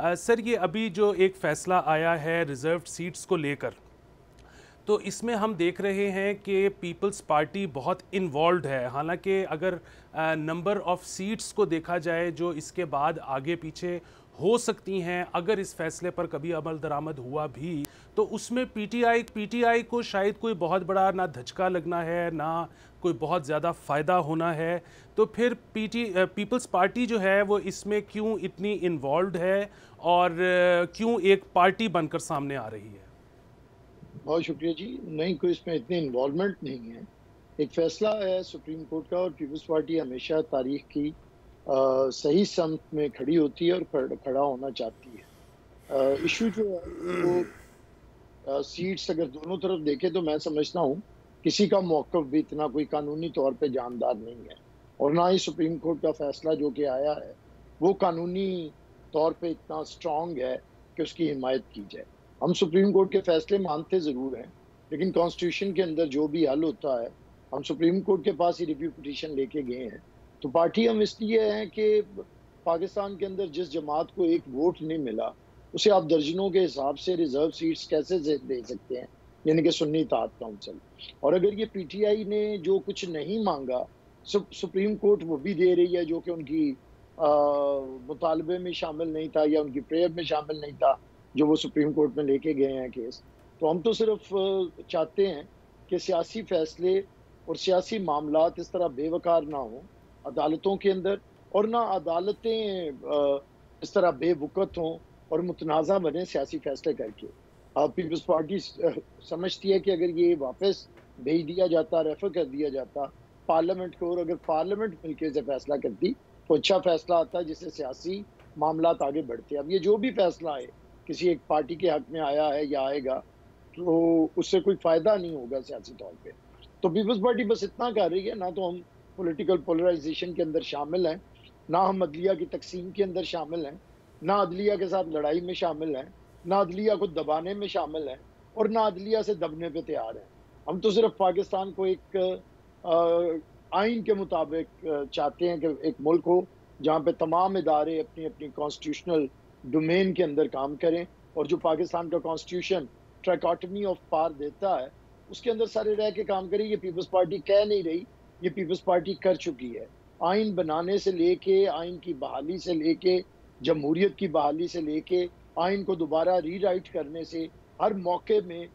Sir, ये अभी जो एक फ़ैसला आया है रिज़र्व्ड सीट्स को लेकर, तो इसमें हम देख रहे हैं कि पीपल्स पार्टी बहुत इन्वॉल्व है। हालांकि अगर नंबर ऑफ़ सीट्स को देखा जाए जो इसके बाद आगे पीछे हो सकती हैं, अगर इस फैसले पर कभी अमल दरामद हुआ भी, तो उसमें पीटीआई को शायद कोई बहुत बड़ा ना धचका लगना है, ना कोई बहुत ज़्यादा फ़ायदा होना है। तो फिर पीपल्स पार्टी जो है वो इसमें क्यों इतनी इन्वॉल्व है और क्यों एक पार्टी बनकर सामने आ रही है? बहुत शुक्रिया जी। नहीं, कोई इसमें इतनी इन्वॉल्वमेंट नहीं है। एक फ़ैसला है सुप्रीम कोर्ट का और पीपल्स पार्टी हमेशा तारीख़ की सही समत में खड़ी होती है और खड़ा होना चाहती है। इश्यू जो है वो सीट्स अगर दोनों तरफ देखें तो मैं समझता हूँ किसी का मौक़िफ़ भी इतना कोई कानूनी तौर पे जानदार नहीं है और ना ही सुप्रीम कोर्ट का फ़ैसला जो कि आया है, वो कानूनी तौर पे इतना स्ट्रॉन्ग है कि उसकी हिमायत की जाए। हम सुप्रीम कोर्ट के फ़ैसले मानते ज़रूर हैं, लेकिन कॉन्स्टिट्यूशन के अंदर जो भी हल होता है, हम सुप्रीम कोर्ट के पास ही रिव्यू पिटीशन लेके गए हैं। तो पार्टी हम इसलिए हैं कि पाकिस्तान के अंदर जिस जमात को एक वोट नहीं मिला, उसे आप दर्जनों के हिसाब से रिज़र्व सीट्स कैसे दे सकते हैं, यानी कि सुन्नी इत्तेहाद काउंसिल। और अगर ये पीटीआई ने जो कुछ नहीं मांगा, सुप्रीम कोर्ट वो भी दे रही है जो कि उनकी मुतालबे में शामिल नहीं था या उनकी प्रेयर में शामिल नहीं था, जो वो सुप्रीम कोर्ट में लेके गए हैं केस। तो हम तो सिर्फ चाहते हैं कि सियासी फैसले और सियासी मामलात इस तरह बेवकार ना हों अदालतों के अंदर, और ना अदालतें इस तरह बेवकूफ़ हों और मुतनाज़ा बने सियासी फैसले करके। पीपल्स पार्टी समझती है कि अगर ये वापस भेज दिया जाता, रेफर कर दिया जाता पार्लियामेंट को, और अगर पार्लियामेंट मिलके इसे फैसला करती तो अच्छा फैसला आता जिससे सियासी मामलात आगे बढ़ते। अब ये जो भी फैसला है किसी एक पार्टी के हक में आया है या आएगा, तो उससे कोई फ़ायदा नहीं होगा सियासी तौर पे। तो पीपल्स पार्टी बस इतना कर रही है, ना तो हम पॉलिटिकल पोलराइज़ेशन के अंदर शामिल हैं, ना हम अदलिया की तक़सीम के अंदर शामिल हैं, ना अदलिया के साथ लड़ाई में शामिल हैं, ना अदलिया को दबाने में शामिल हैं और ना अदलिया से दबने पे तैयार हैं। हम तो सिर्फ़ पाकिस्तान को एक आइन के मुताबिक चाहते हैं कि एक मुल्क हो जहाँ पे तमाम इदारे अपनी-अपनी कॉन्स्टिट्यूशनल डोमेन के अंदर काम करें, और जो पाकिस्तान का कॉन्स्टिट्यूशन ट्राइकोटमी ऑफ पावर देता है, उसके अंदर सारे रह के काम करें। ये पीपल्स पार्टी कह नहीं रही, ये पीपल्स पार्टी कर चुकी है। आइन बनाने से लेके, आइन की बहाली से लेके, जमहूरियत की बहाली से लेके, आइन को दोबारा रीराइट करने से हर मौके में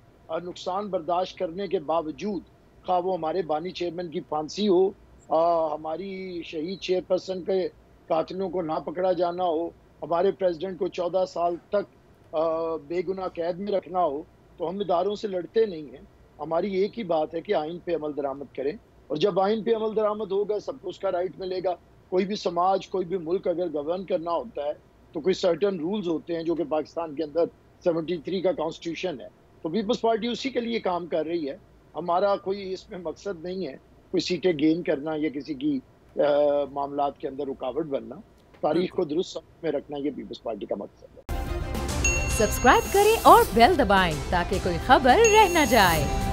नुकसान बर्दाश्त करने के बावजूद, खा वो हमारे बानी चेयरमैन की फांसी हो, हमारी शहीद चेयरपर्सन के कातिलों को ना पकड़ा जाना हो, हमारे प्रेसिडेंट को 14 साल तक बेगुनाह कैद में रखना हो, तो हम इदारों से लड़ते नहीं हैं। हमारी एक ही बात है कि आइन पे अमल दरामद करें, और जब आइन पे अमल दरामद होगा सबको उसका राइट मिलेगा। कोई भी समाज, कोई भी मुल्क अगर गवर्न करना होता है, तो कोई सर्टेन रूल्स होते हैं जो कि पाकिस्तान के अंदर 73 का कॉन्स्टिट्यूशन है। तो पीपल्स पार्टी उसी के लिए काम कर रही है। हमारा कोई इसमें मकसद नहीं है कोई सीटें गेन करना या किसी की मामलात के अंदर रुकावट बनना। तारीख को दुरुस्त में रखना ये पीपल्स पार्टी का मकसद है। सब्सक्राइब करें और बेल दबाएं ताकि कोई खबर रह न जाए।